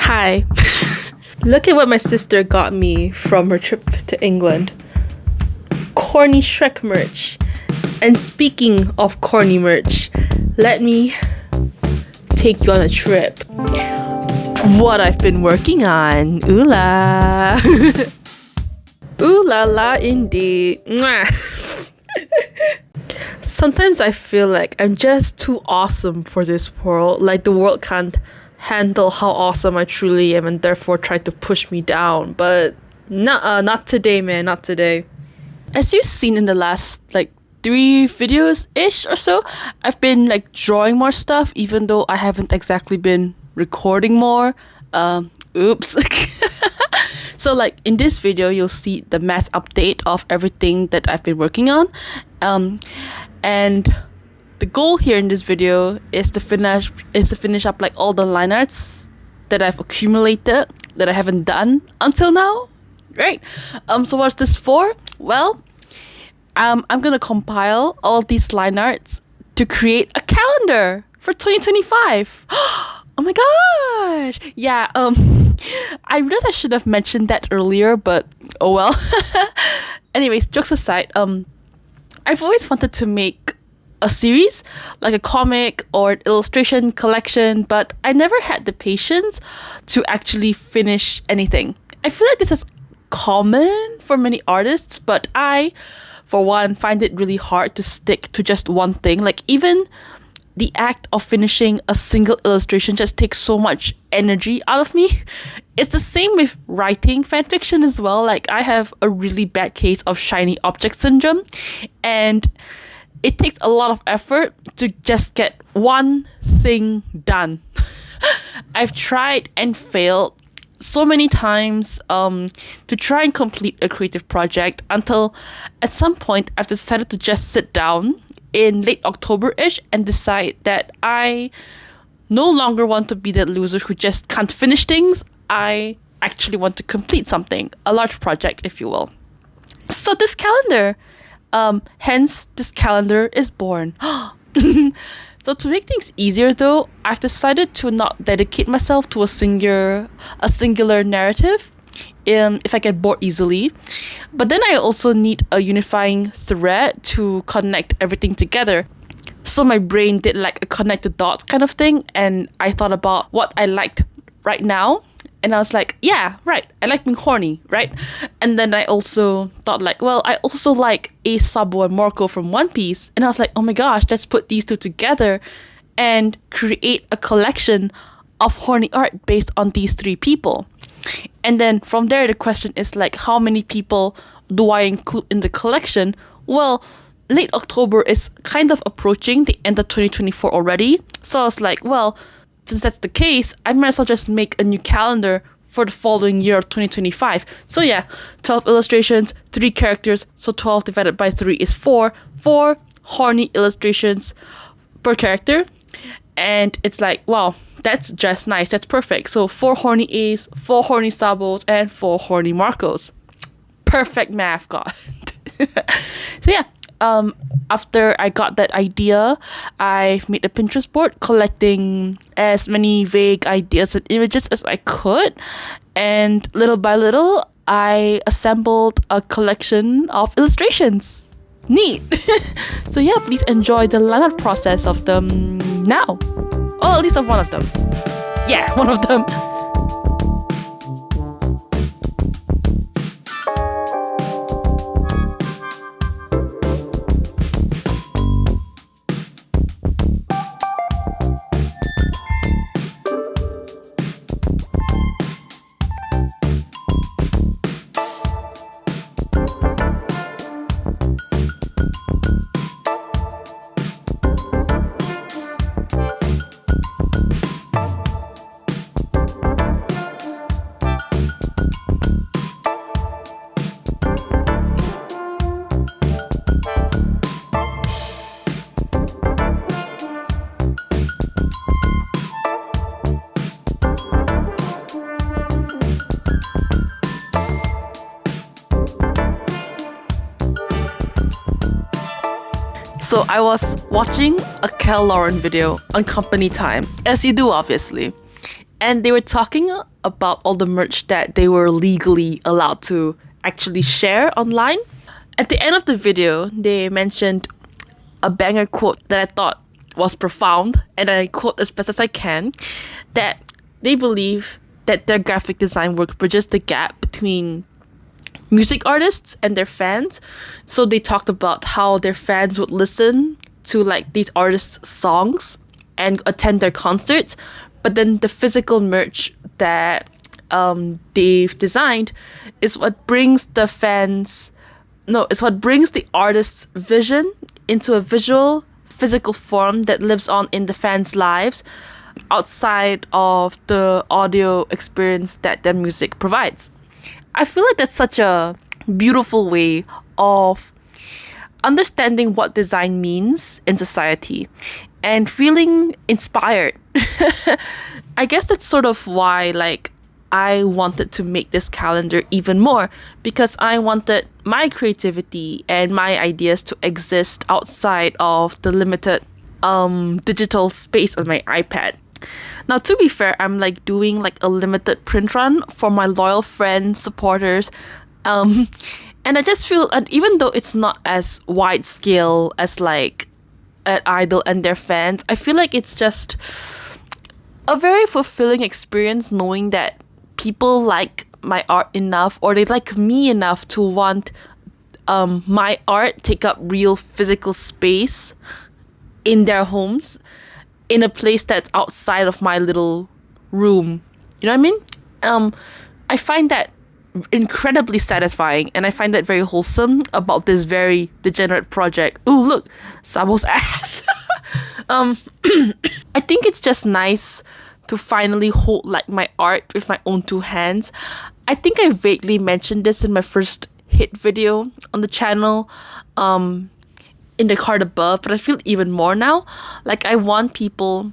Hi. Look at what my sister got me from her trip to England. Corny Shrek merch. And speaking of corny merch, let me take you on a trip. What I've been working on. Ooh la. Ooh la la indeed. Mwah. Sometimes I feel like I'm just too awesome for this world. Like the world can't handle how awesome I truly am and therefore try to push me down. But not today, man. Not today. As you've seen in the last 3 videos-ish or so, I've been drawing more stuff even though I haven't exactly been recording more. Oops. So in this video, you'll see the mass update of everything that I've been working on. And the goal here in this video is to finish up all the line arts that I've accumulated that I haven't done until now, right? So what's this for? Well, I'm gonna compile all these line arts to create a calendar for 2025. Oh my gosh! Yeah, I realized I should have mentioned that earlier, but oh well. Anyways, jokes aside, I've always wanted to make a series, like a comic or an illustration collection, but I never had the patience to actually finish anything. I feel like this is common for many artists, but I, for one, find it really hard to stick to just one thing. Even the act of finishing a single illustration just takes so much energy out of me. It's the same with writing fanfiction as well. I have a really bad case of shiny object syndrome, and it takes a lot of effort to just get one thing done. I've tried and failed so many times to try and complete a creative project until at some point I've decided to just sit down in late October-ish and decide that I no longer want to be that loser who just can't finish things. I actually want to complete something, a large project, if you will. So this calendar, hence this calendar is born. So to make things easier though, I've decided to not dedicate myself to a singular narrative if I get bored easily. But then I also need a unifying thread to connect everything together. So my brain did a connect the dots kind of thing, and I thought about what I liked right now. And I was like, yeah, right, I like being horny, right? And then I also thought I also like Ace, Sabo, and Morko from One Piece. And I was like, oh my gosh, let's put these two together and create a collection of horny art based on these 3 people. And then from there, the question is how many people do I include in the collection? Well, late October is kind of approaching the end of 2024 already. So I was like, well, since that's the case, I might as well just make a new calendar for the following year of 2025. So yeah, 12 illustrations, 3 characters, so 12 divided by 3 is 4. 4 horny illustrations per character. And it's wow, that's just nice, that's perfect. So 4 horny A's, 4 horny Sabos, and 4 horny Marcos. Perfect math, God. So yeah, after I got that idea, I've made a Pinterest board collecting as many vague ideas and images as I could, and little by little I assembled a collection of illustrations. Neat. So yeah, please enjoy the lineup process of them now. Or at least of one of them. Yeah, one of them. So I was watching a Cal Lauren video on company time, as you do obviously. And they were talking about all the merch that they were legally allowed to actually share online. At the end of the video, they mentioned a banger quote that I thought was profound, and I quote as best as I can, that they believe that their graphic design work bridges the gap between music artists and their fans. So they talked about how their fans would listen to like these artists' songs and attend their concerts, but then the physical merch that they've designed is what brings the fans no it's what brings the artist's vision into a visual physical form that lives on in the fans' lives outside of the audio experience that their music provides. I feel like that's such a beautiful way of understanding what design means in society and feeling inspired. I guess that's sort of why like I wanted to make this calendar even more, because I wanted my creativity and my ideas to exist outside of the limited digital space on my iPad. Now, to be fair, I'm like doing like a limited print run for my loyal friends, supporters, and I just feel, and even though it's not as wide scale as like an Idol and their fans, I feel like it's just a very fulfilling experience knowing that people like my art enough, or they like me enough to want my art take up real physical space in their homes, in a place that's outside of my little room. You know what I mean? I find that incredibly satisfying, and I find that very wholesome about this very degenerate project. Ooh, look, Sabo's ass. I think it's just nice to finally hold like my art with my own two hands. I think I vaguely mentioned this in my first hit video on the channel, in the card above, but I feel even more now. Like I want people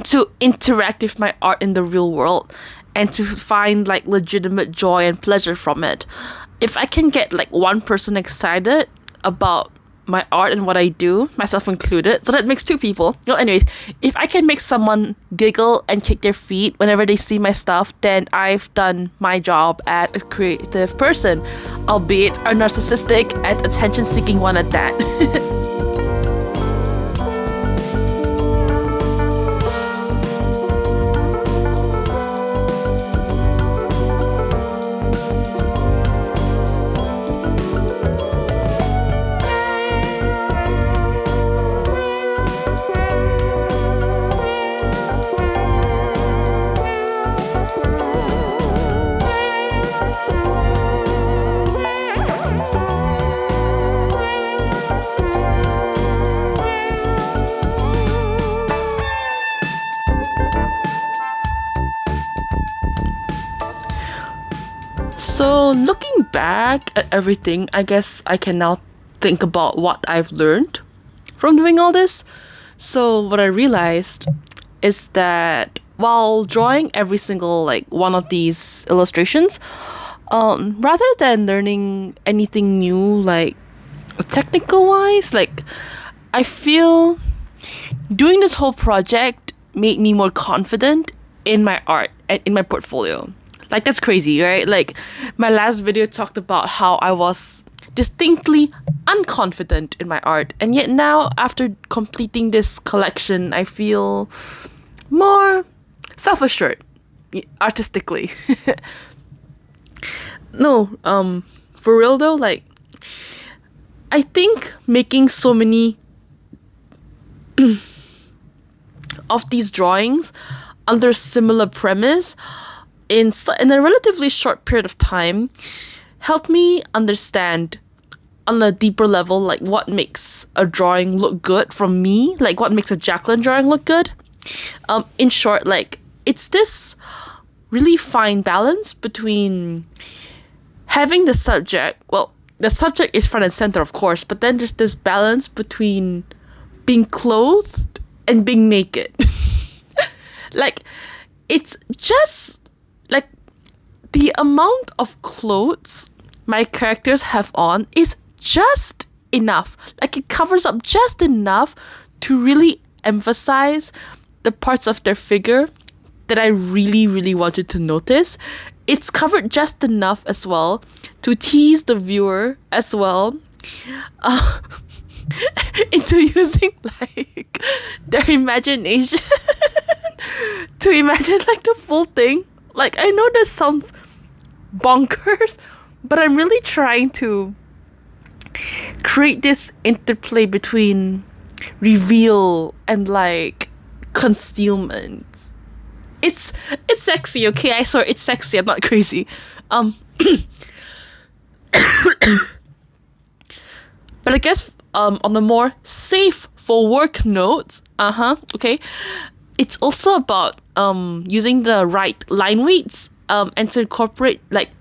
to interact with my art in the real world and to find like legitimate joy and pleasure from it. If I can get like one person excited about my art and what I do, myself included, so that makes two people. Well, anyways, if I can make someone giggle and kick their feet whenever they see my stuff, then I've done my job as a creative person, albeit a narcissistic and attention-seeking one at that. So looking back at everything, I guess I can now think about what I've learned from doing all this. So what I realized is that while drawing every single like one of these illustrations, rather than learning anything new like technical wise, like I feel doing this whole project made me more confident in my art and in my portfolio. Like that's crazy, right? Like my last video talked about how I was distinctly unconfident in my art, and yet now after completing this collection, I feel more self-assured artistically. No, for real though, like I think making so many of these drawings under similar premise in a relatively short period of time helped me understand on a deeper level like what makes a drawing look good from me, like what makes a Jacqueline drawing look good. In short, like it's this really fine balance between having the subject, well, the subject is front and center of course, but then there's this balance between being clothed and being naked. Like it's just like the amount of clothes my characters have on is just enough. Like it covers up just enough to really emphasize the parts of their figure that I really, really wanted to notice. It's covered just enough as well to tease the viewer as well into using like their imagination to imagine like the full thing. Like, I know this sounds bonkers, but I'm really trying to create this interplay between reveal and like concealment. It's sexy, okay? I swear it's sexy. I'm not crazy. But I guess on the more safe for work note, okay, it's also about using the right line weights and to incorporate like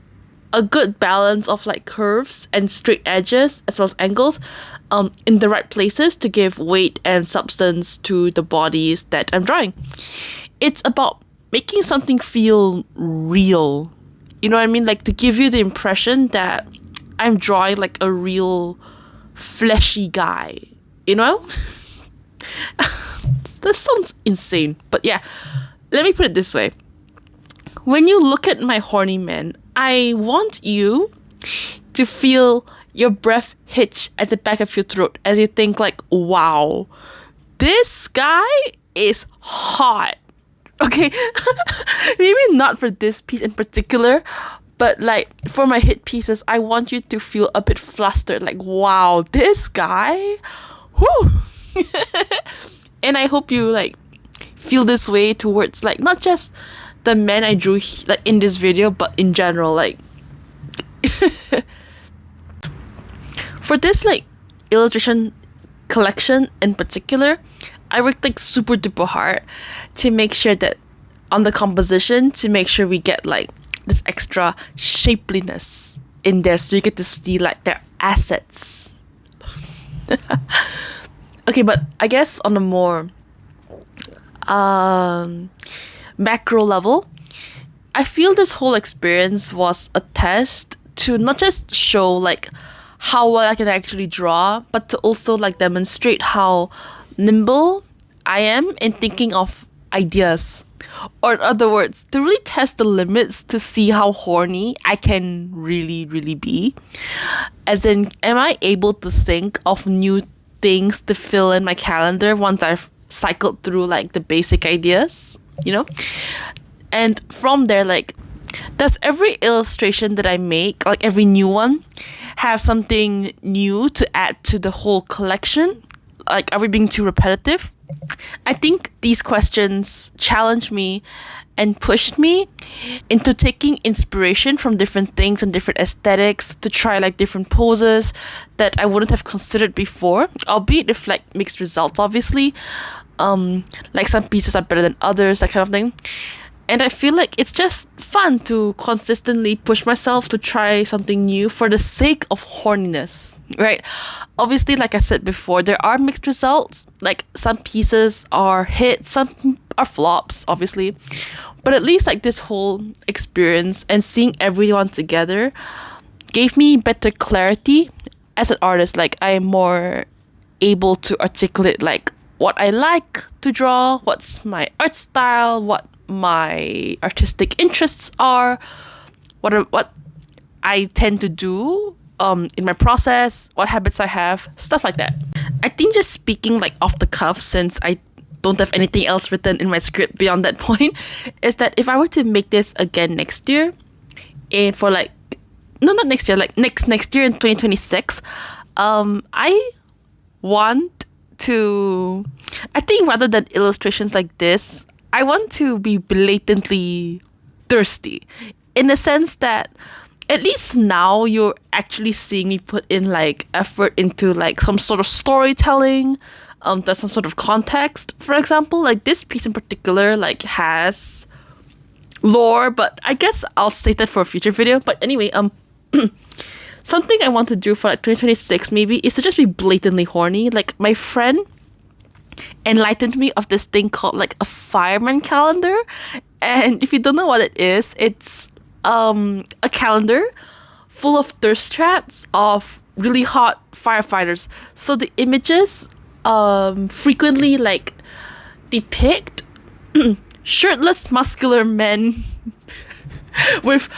a good balance of like curves and straight edges as well as angles in the right places to give weight and substance to the bodies that I'm drawing. It's about making something feel real. You know what I mean? Like, to give you the impression that I'm drawing like a real fleshy guy, you know? This sounds insane, but yeah, let me put it this way. When you look at my horny man, I want you to feel your breath hitch at the back of your throat as you think like, wow, this guy is hot. Okay, maybe not for this piece in particular, but like for my hit pieces, I want you to feel a bit flustered, like, wow, this guy, whoo. And I hope you like feel this way towards like not just the men I drew like in this video, but in general. Like for this like illustration collection in particular, I worked like super duper hard to make sure that on the composition, to make sure we get like this extra shapeliness in there, so you get to see like their assets. Okay, but I guess on a more macro level, I feel this whole experience was a test to not just show like how well I can actually draw, but to also like demonstrate how nimble I am in thinking of ideas. Or in other words, to really test the limits to see how horny I can really, really be. As in, am I able to think of new things to fill in my calendar once I've cycled through like the basic ideas, you know? And from there, like, does every illustration that I make, like every new one, have something new to add to the whole collection? Like, are we being too repetitive? I think these questions challenged me and pushed me into taking inspiration from different things and different aesthetics to try like different poses that I wouldn't have considered before, albeit if like mixed results, obviously. Like some pieces are better than others, that kind of thing. And I feel like it's just fun to consistently push myself to try something new for the sake of horniness, right? Obviously, like I said before, there are mixed results. Like, some pieces are hits, some are flops, obviously. But at least like this whole experience and seeing everyone together gave me better clarity as an artist. Like, I am more able to articulate like what I like to draw, what's my art style, what my artistic interests are, what I tend to do in my process, what habits I have, stuff like that. I think just speaking like off the cuff, since I don't have anything else written in my script beyond that point, is that if I were to make this again next year, and for like not next year, like next year in 2026, I want to, I think rather than illustrations like this, I want to be blatantly thirsty, in the sense that at least now you're actually seeing me put in like effort into like some sort of storytelling, there's some sort of context. For example, like this piece in particular like has lore, but I guess I'll save that for a future video. But anyway, something I want to do for like 2026 maybe is to just be blatantly horny. Like, my friend enlightened me of this thing called like a fireman calendar, and if you don't know what it is, it's a calendar full of thirst traps of really hot firefighters. So the images frequently like depict shirtless muscular men with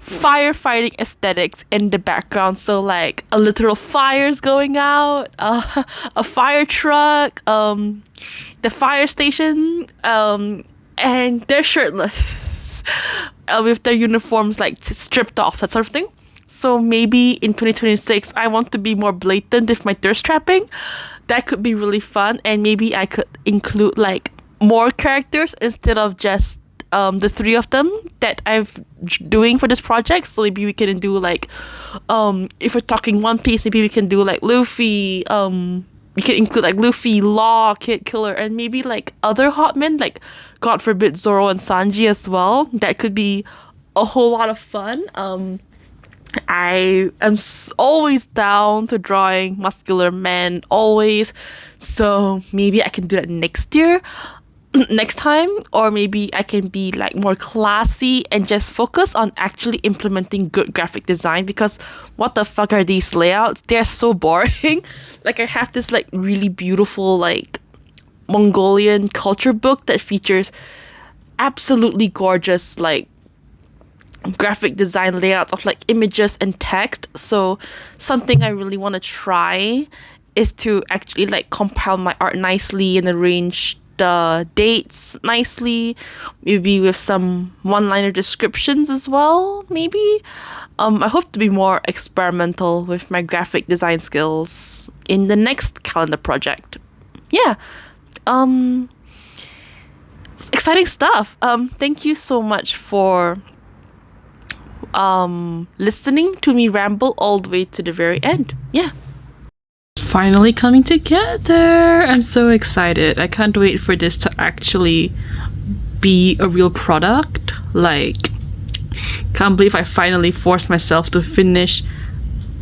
firefighting aesthetics in the background. So like a literal fire's going out, a fire truck, the fire station, and they're shirtless with their uniforms like stripped off, that sort of thing. So maybe in 2026, I want to be more blatant with my thirst trapping. That could be really fun, and maybe I could include like more characters instead of just the three of them that I've doing for this project. So maybe we can do like if we're talking One Piece, maybe we can do like Luffy, we can include like Luffy, Law, Kid Killer, and maybe like other hot men, like God forbid Zoro and Sanji as well. That could be a whole lot of fun. I am always down to drawing muscular men, always. So maybe I can do that next year, next time, or maybe I can be like more classy and just focus on actually implementing good graphic design, because what the fuck are these layouts? They're so boring. Like I have this like really beautiful like Mongolian culture book that features absolutely gorgeous like graphic design layouts of like images and text. So something I really want to try is to actually like compile my art nicely and arrange the dates nicely, maybe with some one-liner descriptions as well. Maybe I hope to be more experimental with my graphic design skills in the next calendar project. Yeah, exciting stuff. Thank you so much for listening to me ramble all the way to the very end. Yeah, finally coming together. I'm so excited. I can't wait for this to actually be a real product. Like, can't believe I finally forced myself to finish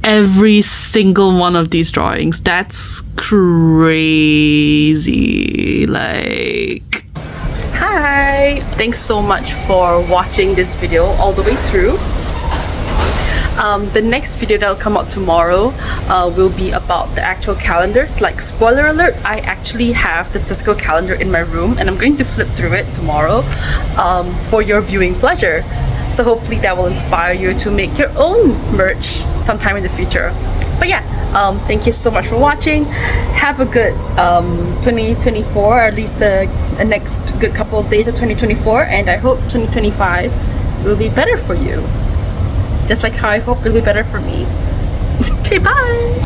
every single one of these drawings. That's crazy. Like, hi, thanks so much for watching this video all the way through. The next video that'll come out tomorrow will be about the actual calendars. Like, spoiler alert, I actually have the physical calendar in my room and I'm going to flip through it tomorrow for your viewing pleasure. So hopefully that will inspire you to make your own merch sometime in the future. But yeah, thank you so much for watching. Have a good 2024, or at least the next good couple of days of 2024, and I hope 2025 will be better for you. Just like how I hope it'll be better for me. Okay, bye!